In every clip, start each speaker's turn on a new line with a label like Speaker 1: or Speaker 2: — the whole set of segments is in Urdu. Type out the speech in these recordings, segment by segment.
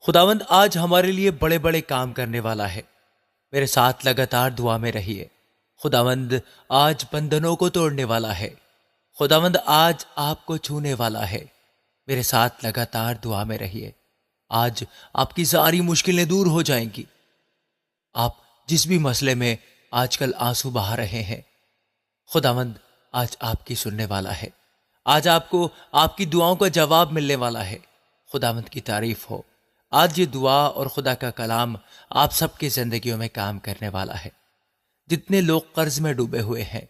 Speaker 1: خداوند آج ہمارے لیے بڑے بڑے کام کرنے والا ہے۔ میرے ساتھ لگاتار دعا میں رہیے۔ خداوند آج بندھنوں کو توڑنے والا ہے۔ خداوند آج آپ کو چھونے والا ہے۔ میرے ساتھ لگاتار دعا میں رہیے۔ آج آپ کی ساری مشکلیں دور ہو جائیں گی۔ آپ جس بھی مسئلے میں آج کل آنسو بہا رہے ہیں، خداوند آج آپ کی سننے والا ہے۔ آج آپ کو آپ کی دعاؤں کا جواب ملنے والا ہے۔ خداوند کی تعریف ہو۔ آج یہ دعا اور خدا کا کلام آپ سب کی زندگیوں میں کام کرنے والا ہے۔ جتنے لوگ قرض میں ڈوبے ہوئے ہیں،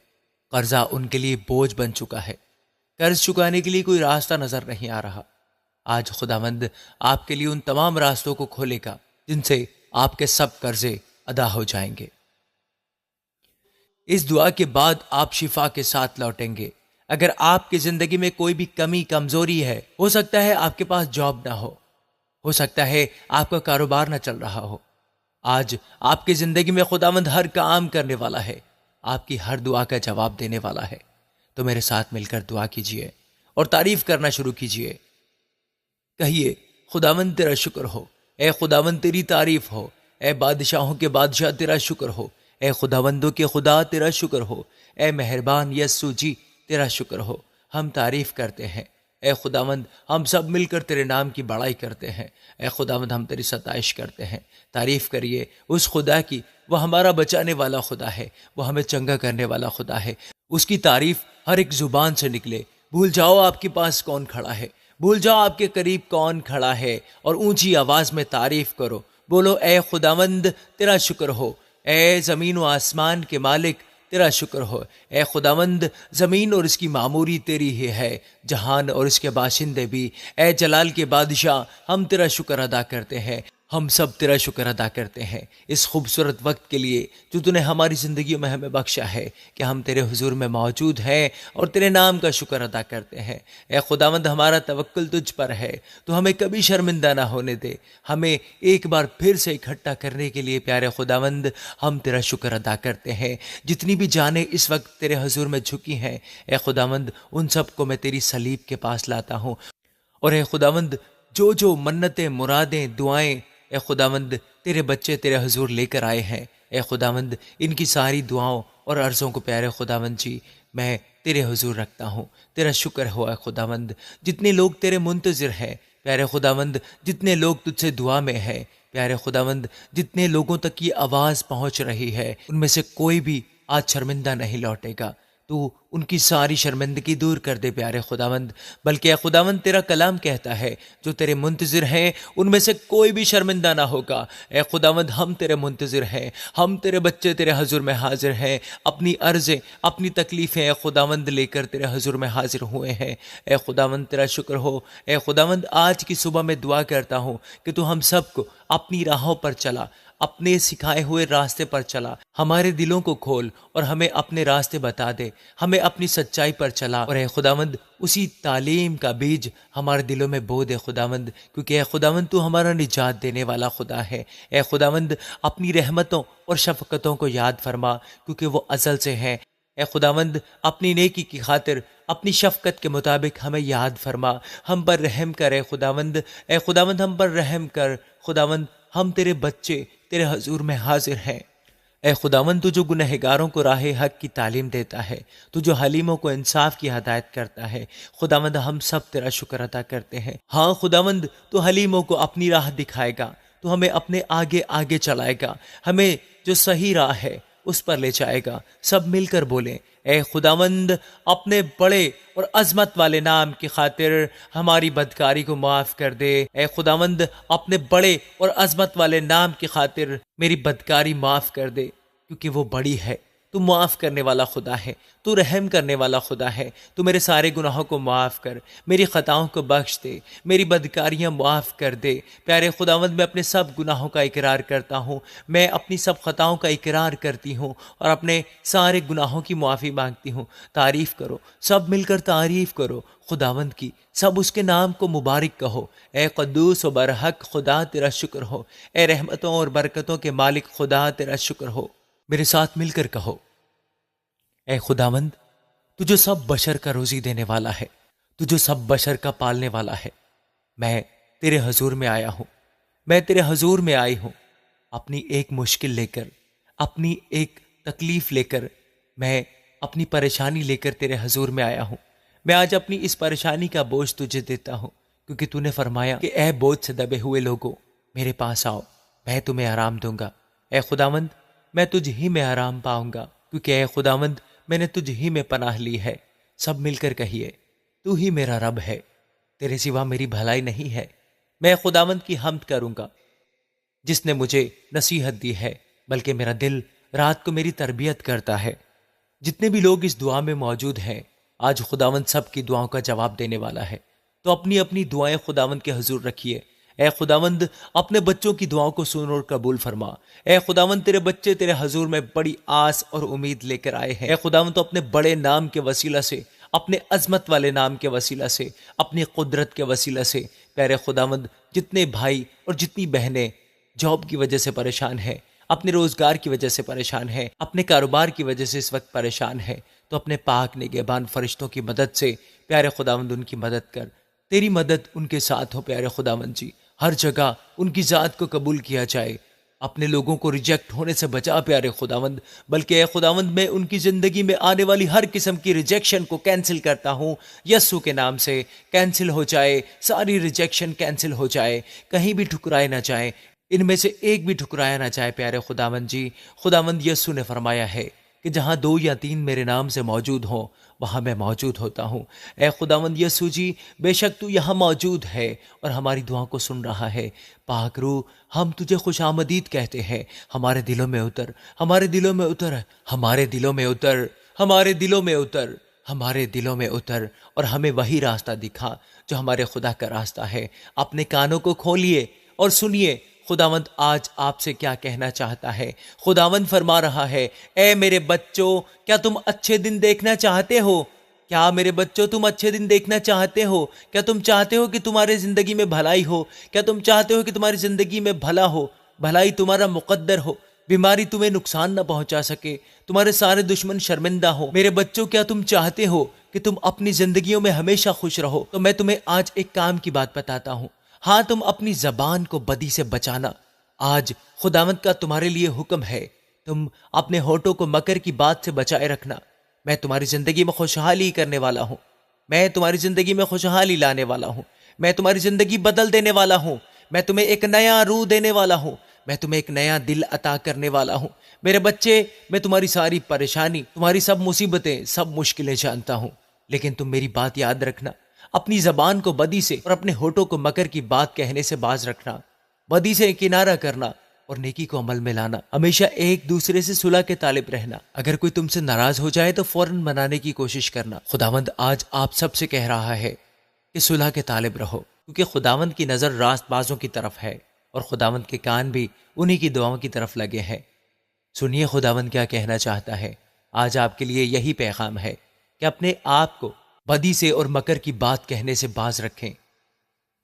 Speaker 1: قرضہ ان کے لیے بوجھ بن چکا ہے، قرض چکانے کے لیے کوئی راستہ نظر نہیں آ رہا، آج خداوند آپ کے لیے ان تمام راستوں کو کھولے گا جن سے آپ کے سب قرضے ادا ہو جائیں گے۔ اس دعا کے بعد آپ شفا کے ساتھ لوٹیں گے۔ اگر آپ کی زندگی میں کوئی بھی کمی کمزوری ہے، ہو سکتا ہے آپ کے پاس جاب نہ ہو سکتا ہے آپ کا کاروبار نہ چل رہا ہو، آج آپ کی زندگی میں خداوند ہر کام کرنے والا ہے، آپ کی ہر دعا کا جواب دینے والا ہے۔ تو میرے ساتھ مل کر دعا کیجئے اور تعریف کرنا شروع کیجئے۔ کہیے، خداوند تیرا شکر ہو، اے خداوند تیری تعریف ہو، اے بادشاہوں کے بادشاہ تیرا شکر ہو، اے خداوندوں کے خدا تیرا شکر ہو، اے مہربان یسوع جی تیرا شکر ہو۔ ہم تعریف کرتے ہیں اے خداوند، ہم سب مل کر تیرے نام کی بڑائی کرتے ہیں۔ اے خداوند، ہم تیری ستائش کرتے ہیں۔ تعریف کریے اس خدا کی، وہ ہمارا بچانے والا خدا ہے، وہ ہمیں چنگا کرنے والا خدا ہے۔ اس کی تعریف ہر ایک زبان سے نکلے۔ بھول جاؤ آپ کے پاس کون کھڑا ہے، بھول جاؤ آپ کے قریب کون کھڑا ہے، اور اونچی آواز میں تعریف کرو۔ بولو، اے خداوند تیرا شکر ہو، اے زمین و آسمان کے مالک تیرا شکر ہو۔ اے خداوند، زمین اور اس کی معموری تیری ہی ہے، جہان اور اس کے باشندے بھی۔ اے جلال کے بادشاہ، ہم تیرا شکر ادا کرتے ہیں، ہم سب تیرا شکر ادا کرتے ہیں اس خوبصورت وقت کے لیے جو تو نے ہماری زندگیوں میں ہمیں بخشا ہے کہ ہم تیرے حضور میں موجود ہیں اور تیرے نام کا شکر ادا کرتے ہیں۔ اے خداوند، ہمارا توکل تجھ پر ہے، تو ہمیں کبھی شرمندہ نہ ہونے دے۔ ہمیں ایک بار پھر سے اکٹھا کرنے کے لیے پیارے خداوند ہم تیرا شکر ادا کرتے ہیں۔ جتنی بھی جانیں اس وقت تیرے حضور میں جھکی ہیں، اے خداوند ان سب کو میں تیری صلیب کے پاس لاتا ہوں، اور اے خداوند جو منتیں، مرادیں، دعائیں اے خداوند تیرے بچے تیرے حضور لے کر آئے ہیں، اے خداوند ان کی ساری دعاؤں اور عرضوں کو پیارے خداوند جی میں تیرے حضور رکھتا ہوں۔ تیرا شکر ہو اے خداوند، جتنے لوگ تیرے منتظر ہیں پیارے خداوند، جتنے لوگ تجھ سے دعا میں ہیں پیارے خداوند، جتنے لوگوں تک یہ آواز پہنچ رہی ہے، ان میں سے کوئی بھی آج شرمندہ نہیں لوٹے گا۔ تو ان کی ساری شرمندگی دور کر دے پیارے خداوند، بلکہ اے خداوند تیرا کلام کہتا ہے جو تیرے منتظر ہیں ان میں سے کوئی بھی شرمندہ نہ ہوگا۔ اے خداوند، ہم تیرے منتظر ہیں، ہم تیرے بچے تیرے حضور میں حاضر ہیں، اپنی عرضیں، اپنی تکلیفیں اے خداوند لے کر تیرے حضور میں حاضر ہوئے ہیں۔ اے خداوند تیرا شکر ہو۔ اے خداوند، آج کی صبح میں دعا کرتا ہوں کہ تو ہم سب کو اپنی راہوں پر چلا، اپنے سکھائے ہوئے راستے پر چلا، ہمارے دلوں کو کھول اور ہمیں اپنے راستے بتا دے، ہمیں اپنی سچائی پر چلا، اور اے خداوند اسی تعلیم کا بیج ہمارے دلوں میں بو دے خداوند، کیونکہ اے خداوند تو ہمارا نجات دینے والا خدا ہے۔ اے خداوند، اپنی رحمتوں اور شفقتوں کو یاد فرما کیونکہ وہ ازل سے ہیں۔ اے خداوند، اپنی نیکی کی خاطر اپنی شفقت کے مطابق ہمیں یاد فرما، ہم پر رحم کر اے خداوند، اے خداوند ہم پر رحم کر خداوند، ہم تیرے بچے تیرے حضور میں حاضر ہیں۔ اے خداوند، تو جو گنہگاروں کو راہ حق کی تعلیم دیتا ہے، تو جو حلیموں کو انصاف کی ہدایت کرتا ہے، خداوند ہم سب تیرا شکر ادا کرتے ہیں۔ ہاں خداوند، تو حلیموں کو اپنی راہ دکھائے گا، تو ہمیں اپنے آگے آگے چلائے گا، ہمیں جو صحیح راہ ہے اس پر لے جائے گا۔ سب مل کر بولیں، اے خداوند، اپنے بڑے اور عظمت والے نام کی خاطر ہماری بدکاری کو معاف کر دے۔ اے خداوند، اپنے بڑے اور عظمت والے نام کی خاطر میری بدکاری معاف کر دے، کیونکہ وہ بڑی ہے۔ تو معاف کرنے والا خدا ہے، تو رحم کرنے والا خدا ہے۔ تو میرے سارے گناہوں کو معاف کر، میری خطاؤں کو بخش دے، میری بدکاریاں معاف کر دے۔ پیارے خداوند، میں اپنے سب گناہوں کا اقرار کرتا ہوں، میں اپنی سب خطاؤں کا اقرار کرتی ہوں اور اپنے سارے گناہوں کی معافی مانگتی ہوں۔ تعریف کرو، سب مل کر تعریف کرو خداوند کی، سب اس کے نام کو مبارک کہو۔ اے قدوس و برحق خدا تیرا شکر ہو، اے رحمتوں اور برکتوں کے مالک خدا تیرا شکر ہو۔ میرے ساتھ مل کر کہو، اے خداوند، تو جو سب بشر کا روزی دینے والا ہے، تو جو سب بشر کا پالنے والا ہے، میں تیرے حضور میں آیا ہوں، میں تیرے حضور میں آئی ہوں اپنی ایک مشکل لے کر، اپنی ایک تکلیف لے کر، میں اپنی پریشانی لے کر تیرے حضور میں آیا ہوں۔ میں آج اپنی اس پریشانی کا بوجھ تجھے دیتا ہوں، کیونکہ تو نے فرمایا کہ اے بوجھ سے دبے ہوئے لوگوں میرے پاس آؤ، میں تمہیں آرام دوں گا۔ اے خداوند میں تجھ ہی میں آرام پاؤں گا، کیونکہ اے خداوند میں نے تجھ ہی میں پناہ لی ہے۔ سب مل کر کہیے، تو ہی میرا رب ہے، تیرے سوا میری بھلائی نہیں ہے۔ میں خداوند کی حمد کروں گا جس نے مجھے نصیحت دی ہے، بلکہ میرا دل رات کو میری تربیت کرتا ہے۔ جتنے بھی لوگ اس دعا میں موجود ہیں، آج خداوند سب کی دعاؤں کا جواب دینے والا ہے، تو اپنی اپنی دعائیں خداوند کے حضور رکھیے۔ اے خداوند اپنے بچوں کی دعاؤں کو سن اور قبول فرما۔ اے خداوند تیرے بچے تیرے حضور میں بڑی آس اور امید لے کر آئے ہیں۔ اے خداوند تو اپنے بڑے نام کے وسیلہ سے، اپنے عظمت والے نام کے وسیلہ سے، اپنی قدرت کے وسیلہ سے، پیارے خداوند جتنے بھائی اور جتنی بہنیں جاب کی وجہ سے پریشان ہیں، اپنے روزگار کی وجہ سے پریشان ہیں، اپنے کاروبار کی وجہ سے اس وقت پریشان ہیں، تو اپنے پاک نگہبان فرشتوں کی مدد سے پیارے خداوند ان کی مدد کر۔ تیری مدد ان کے ساتھ ہو پیارے خداوند جی، ہر جگہ ان کی ذات کو قبول کیا جائے۔ اپنے لوگوں کو ریجیکٹ ہونے سے بچا پیارے خداوند، بلکہ اے خداوند میں ان کی زندگی میں آنے والی ہر قسم کی ریجیکشن کو کینسل کرتا ہوں، یسوع کے نام سے کینسل ہو جائے، ساری ریجیکشن کینسل ہو جائے، کہیں بھی ٹھکرائے نہ جائیں، ان میں سے ایک بھی ٹھکرایا نہ جائے پیارے خداوند جی۔ خداوند یسوع نے فرمایا ہے کہ جہاں 2 یا 3 میرے نام سے موجود ہوں وہاں میں موجود ہوتا ہوں۔ اے خداوند یسوع جی، بے شک تو یہاں موجود ہے اور ہماری دعاؤں کو سن رہا ہے۔ پاک روح، ہم تجھے خوش آمدید کہتے ہیں، ہمارے دلوں میں اتر، ہمارے دلوں میں اتر، ہمارے دلوں میں اتر، ہمارے دلوں میں اتر، ہمارے دلوں میں اتر، اور ہمیں وہی راستہ دکھا جو ہمارے خدا کا راستہ ہے۔ اپنے کانوں کو کھولیے اور سنیے خداوند آج آپ سے کیا کہنا چاہتا ہے۔ خداوند فرما رہا ہے، اے میرے بچوں، کیا تم اچھے دن دیکھنا چاہتے ہو؟ کیا میرے بچوں تم اچھے دن دیکھنا چاہتے ہو؟ کیا تم چاہتے ہو کہ تمہارے زندگی میں بھلائی ہو؟ کیا تم چاہتے ہو کہ تمہاری زندگی میں بھلا ہو، بھلائی تمہارا مقدر ہو، بیماری تمہیں نقصان نہ پہنچا سکے، تمہارے سارے دشمن شرمندہ ہو؟ میرے بچوں کیا تم چاہتے ہو کہ تم اپنی زندگیوں میں ہمیشہ خوش رہو؟ تو میں تمہیں آج ایک کام کی بات بتاتا ہوں۔ ہاں، تم اپنی زبان کو بدی سے بچانا، آج خداوند کا تمہارے لیے حکم ہے۔ تم اپنے ہونٹوں کو مکر کی بات سے بچائے رکھنا۔ میں تمہاری زندگی میں خوشحالی کرنے والا ہوں، میں تمہاری زندگی میں خوشحالی لانے والا ہوں، میں تمہاری زندگی بدل دینے والا ہوں، میں تمہیں ایک نیا روح دینے والا ہوں، میں تمہیں ایک نیا دل عطا کرنے والا ہوں۔ میرے بچے، میں تمہاری ساری پریشانی، تمہاری سب مصیبتیں، سب مشکلیں جانتا ہوں، لیکن تم میری بات یاد رکھنا، اپنی زبان کو بدی سے اور اپنے ہونٹوں کو مکر کی بات کہنے سے باز رکھنا، بدی سے کنارہ کرنا اور نیکی کو عمل میں لانا، ہمیشہ ایک دوسرے سے صلح کے طالب رہنا۔ اگر کوئی تم سے ناراض ہو جائے تو فوراً منانے کی کوشش کرنا۔ خداوند آج آپ سب سے کہہ رہا ہے کہ صلح کے طالب رہو، کیونکہ خداوند کی نظر راست بازوں کی طرف ہے اور خداوند کے کان بھی انہی کی دعاؤں کی طرف لگے ہیں۔ سنیے خداوند کیا کہنا چاہتا ہے۔ آج آپ کے لیے یہی پیغام ہے کہ اپنے آپ کو بدی سے اور مکر کی بات کہنے سے باز رکھیں،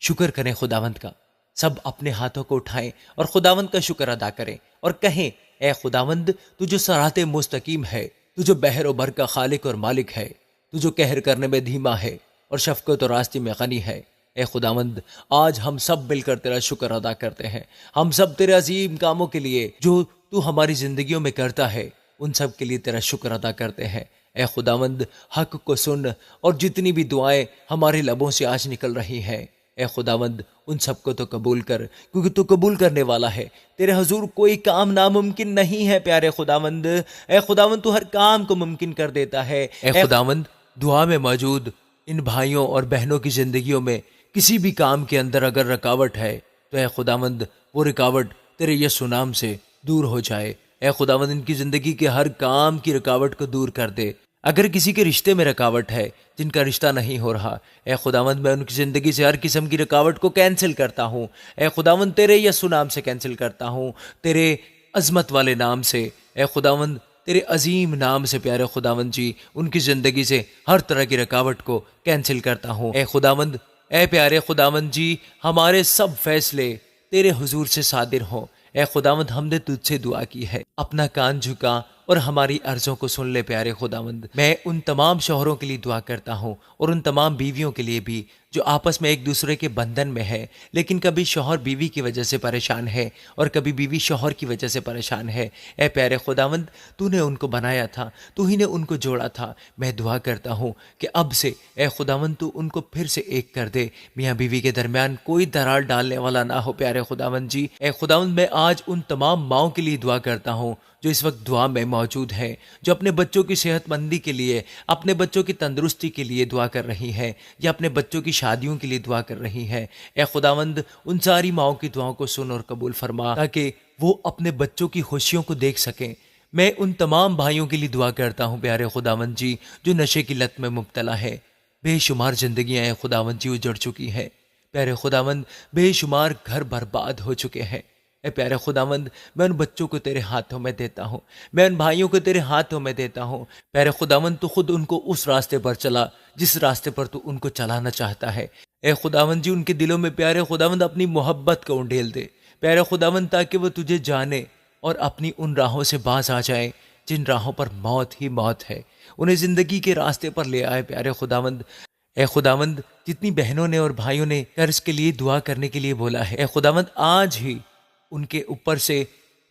Speaker 1: شکر کریں خداوند کا، سب اپنے ہاتھوں کو اٹھائیں اور خداوند کا شکر ادا کریں اور کہیں، اے خداوند تو جو صراط مستقیم ہے، تو جو بحر و بر کا خالق اور مالک ہے، تو جو قہر کرنے میں دھیما ہے اور شفقت و راستی میں غنی ہے، اے خداوند آج ہم سب مل کر تیرا شکر ادا کرتے ہیں۔ ہم سب تیرے عظیم کاموں کے لیے جو تو ہماری زندگیوں میں کرتا ہے، ان سب کے لیے تیرا شکر ادا کرتے ہیں۔ اے خداوند حق کو سن، اور جتنی بھی دعائیں ہمارے لبوں سے آج نکل رہی ہیں، اے خداوند ان سب کو تو قبول کر، کیونکہ تو قبول کرنے والا ہے۔ تیرے حضور کوئی کام ناممکن نہیں ہے پیارے خداوند۔ اے خداوند تو ہر کام کو ممکن کر دیتا ہے۔ اے خداوند دعا میں موجود ان بھائیوں اور بہنوں کی زندگیوں میں کسی بھی کام کے اندر اگر رکاوٹ ہے تو اے خداوند وہ رکاوٹ تیرے یسوع نام سے دور ہو جائے۔ اے خداوند ان کی زندگی کے ہر کام کی رکاوٹ کو دور کر دے۔ اگر کسی کے رشتے میں رکاوٹ ہے، جن کا رشتہ نہیں ہو رہا، اے خداوند میں ان کی زندگی سے ہر قسم کی رکاوٹ کو کینسل کرتا ہوں۔ اے خداوند تیرے یسوع نام سے کینسل کرتا ہوں، تیرے عظمت والے نام سے، اے خداوند تیرے عظیم نام سے پیارے خداوند جی، ان کی زندگی سے ہر طرح کی رکاوٹ کو کینسل کرتا ہوں۔ اے خداوند، اے پیارے خداوند جی، ہمارے سب فیصلے تیرے حضور سے صادر ہوں۔ اے خداوند ہم نے تجھ سے دعا کی ہے، اپنا کان جھکا اور ہماری عرضوں کو سن لے پیارے خداوند۔ میں ان تمام شوہروں کے لیے دعا کرتا ہوں اور ان تمام بیویوں کے لیے بھی جو آپس میں ایک دوسرے کے بندھن میں ہے، لیکن کبھی شوہر بیوی کی وجہ سے پریشان ہے اور کبھی بیوی شوہر کی وجہ سے پریشان ہے۔ اے پیارے خداوند، تو نے ان کو بنایا تھا، تو ہی نے ان کو جوڑا تھا۔ میں دعا کرتا ہوں کہ اب سے اے خداوند تو ان کو پھر سے ایک کر دے، میاں بیوی کے درمیان کوئی درار ڈالنے والا نہ ہو پیارے خداوند جی۔ اے خداوند، میں آج ان تمام ماؤں کے لیے دعا کرتا ہوں جو اس وقت دعا میں موجود ہیں، جو اپنے بچوں کی صحت مندی کے لیے، اپنے بچوں کی تندرستی کے لیے دعا کر رہی ہیں، یا اپنے بچوں کی شادیوں کے لیے دعا کر رہی ہیں۔ اے خداوند، ان ساری ماؤں کی دعاؤں کو سن اور قبول فرما تاکہ وہ اپنے بچوں کی خوشیوں کو دیکھ سکیں۔ میں ان تمام بھائیوں کے لیے دعا کرتا ہوں پیارے خداوند جی جو نشے کی لت میں مبتلا ہے۔ بے شمار زندگیاں اے خداوند جی اجڑ چکی ہیں پیارے خداوند، بے شمار گھر برباد ہو چکے ہیں۔ اے پیارے خداوند، میں ان بچوں کو تیرے ہاتھوں میں دیتا ہوں، میں ان بھائیوں کو تیرے ہاتھوں میں دیتا ہوں۔ پیارے خداوند، تو خود ان کو اس راستے پر چلا جس راستے پر تو ان کو چلانا چاہتا ہے۔ اے خداوند جی، ان کے دلوں میں پیارے خداوند اپنی محبت کو انڈیل دے پیارے خداوند، تاکہ وہ تجھے جانے اور اپنی ان راہوں سے باز آ جائیں جن راہوں پر موت ہی موت ہے، انہیں زندگی کے راستے پر لے آئے پیارے خداوند۔ اے خداوند، جتنی بہنوں نے اور بھائیوں نے قرض کے لیے دعا کرنے کے لیے بولا ہے، اے خداوند آج ہی ان کے اوپر سے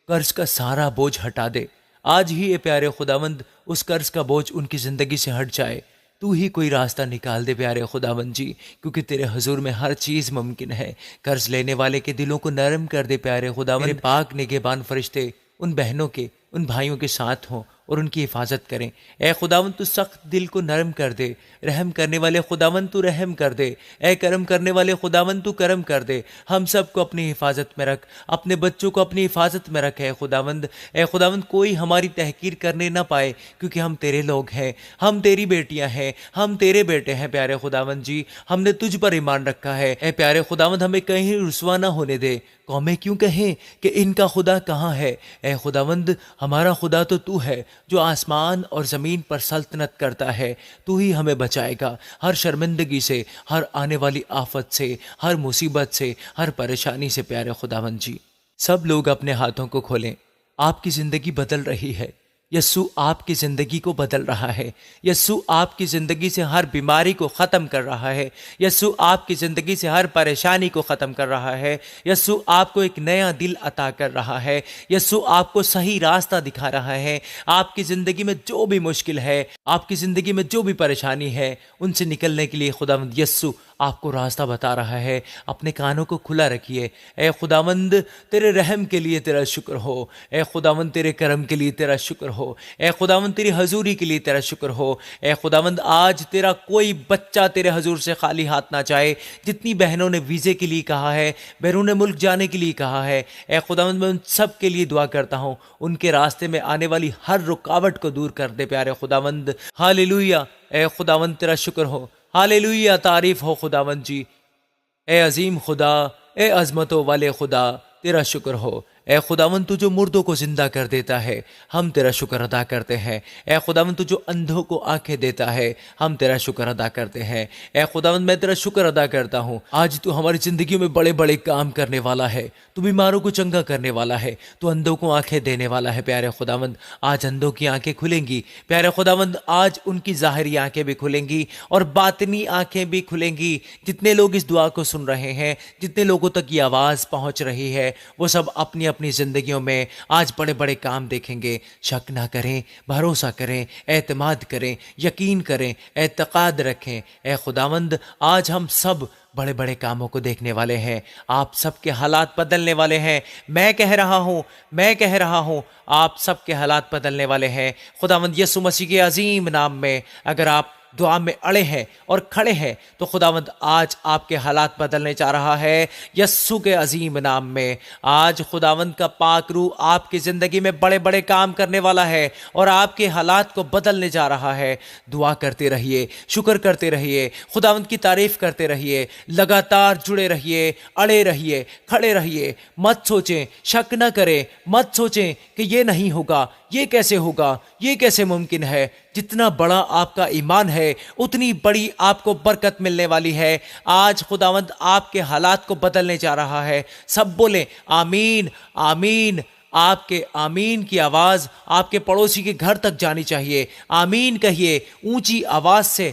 Speaker 1: قرض کا سارا بوجھ ہٹا دے۔ آج ہی اے پیارے خداوند اس قرض کا بوجھ ان کی زندگی سے ہٹ جائے۔ تو ہی کوئی راستہ نکال دے پیارے خداوند جی، کیونکہ تیرے حضور میں ہر چیز ممکن ہے۔ قرض لینے والے کے دلوں کو نرم کر دے پیارے خداوند۔ میرے پاک نگہبان فرشتے ان بہنوں کے، ان بھائیوں کے ساتھ ہوں اور ان کی حفاظت کریں۔ اے خداوند، تو سخت دل کو نرم کر دے، رحم کرنے والے خداوند تو رحم کر دے، اے کرم کرنے والے خداوند تو کرم کر دے۔ ہم سب کو اپنی حفاظت میں رکھ، اپنے بچوں کو اپنی حفاظت میں رکھ۔ اے خداوند، کوئی ہماری تحقیر کرنے نہ پائے، کیونکہ ہم تیرے لوگ ہیں، ہم تیری بیٹیاں ہیں، ہم تیرے بیٹے ہیں پیارے خداوند جی۔ ہم نے تجھ پر ایمان رکھا ہے اے پیارے خداوند، ہمیں کہیں رسوا نہ ہونے دے۔ قومیں کیوں کہیں کہ ان کا خدا کہاں ہے؟ اے خداوند، ہمارا خدا تو ہے جو آسمان اور زمین پر سلطنت کرتا ہے۔ تو ہی ہمیں بچائے گا ہر شرمندگی سے، ہر آنے والی آفت سے، ہر مصیبت سے، ہر پریشانی سے پیارے خداوند جی۔ سب لوگ اپنے ہاتھوں کو کھولیں، آپ کی زندگی بدل رہی ہے۔ یسوع آپ کی زندگی کو بدل رہا ہے۔ یسوع آپ کی زندگی سے ہر بیماری کو ختم کر رہا ہے۔ یسوع آپ کی زندگی سے ہر پریشانی کو ختم کر رہا ہے۔ یسوع آپ کو ایک نیا دل عطا کر رہا ہے۔ یسوع آپ کو صحیح راستہ دکھا رہا ہے۔ آپ کی زندگی میں جو بھی مشکل ہے، آپ کی زندگی میں جو بھی پریشانی ہے، ان سے نکلنے کے لیے خداوند یسوع آپ کو راستہ بتا رہا ہے۔ اپنے کانوں کو کھلا رکھیے۔ اے خداوند، تیرے رحم کے لیے تیرا شکر ہو۔ اے خداوند، تیرے کرم کے لیے تیرا شکر ہو۔ اے خداوند، تیری حضوری کے لیے تیرا شکر ہو۔ اے خداوند، آج تیرا کوئی بچہ تیرے حضور سے خالی ہاتھ نہ جائے۔ جتنی بہنوں نے ویزے کے لیے کہا ہے، بیرون ملک جانے کے لیے کہا ہے، اے خداوند میں ان سب کے لیے دعا کرتا ہوں، ان کے راستے میں آنے والی ہر رکاوٹ کو دور کر دے پیارے خداوند۔ ہاللویا، اے خداوند تیرا شکر ہو۔ ہاللویا، تعریف ہو خداوند جی۔ اے عظیم خدا، اے عظمتوں والے خدا، تیرا شکر ہو۔ اے خداوند، تو جو مردوں کو زندہ کر دیتا ہے، ہم تیرا شکر ادا کرتے ہیں۔ اے خداوند، تو جو اندھوں کو آنکھیں دیتا ہے، ہم تیرا شکر ادا کرتے ہیں۔ اے خداوند، میں تیرا شکر ادا کرتا ہوں، آج تو ہماری زندگی میں بڑے بڑے کام کرنے والا ہے۔ تو بیماروں کو چنگا کرنے والا ہے، تو اندھوں کو آنکھیں دینے والا ہے پیارے خداوند۔ آج اندھوں کی آنکھیں کھلیں گی پیارے خداوند، آج ان کی ظاہری آنکھیں بھی کھلیں گی اور باطنی آنکھیں بھی کھلیں گی۔ جتنے لوگ اس دعا کو سن رہے ہیں، جتنے لوگوں تک یہ آواز پہنچ رہی ہے، وہ سب اپنی اپنی زندگیوں میں آج بڑے بڑے کام دیکھیں گے۔ شک نہ کریں، بھروسہ کریں، اعتماد کریں، یقین کریں، اعتقاد رکھیں۔ اے خداوند، آج ہم سب بڑے بڑے کاموں کو دیکھنے والے ہیں۔ آپ سب کے حالات بدلنے والے ہیں۔ میں کہہ رہا ہوں آپ سب کے حالات بدلنے والے ہیں۔ خداوند یسوع مسیح کے عظیم نام میں اگر آپ دعا میں اڑے ہیں اور کھڑے ہیں تو خداوند آج آپ کے حالات بدلنے جا رہا ہے یسوع کے عظیم نام میں۔ آج خداوند کا پاک روح آپ کی زندگی میں بڑے بڑے کام کرنے والا ہے اور آپ کے حالات کو بدلنے جا رہا ہے۔ دعا کرتے رہیے، شکر کرتے رہیے، خداوند کی تعریف کرتے رہیے، لگاتار جڑے رہیے، اڑے رہیے، کھڑے رہیے۔ مت سوچیں، شک نہ کریں، مت سوچیں کہ یہ نہیں ہوگا، یہ کیسے ہوگا، یہ کیسے ممکن ہے۔ جتنا بڑا آپ کا ایمان ہے، اتنی بڑی آپ کو برکت ملنے والی ہے۔ آج خداوند آپ کے حالات کو بدلنے جا رہا ہے۔ سب بولیں آمین، آمین۔ آپ کے آمین کی آواز آپ کے پڑوسی کے گھر تک جانی چاہیے۔ آمین کہیے اونچی آواز سے،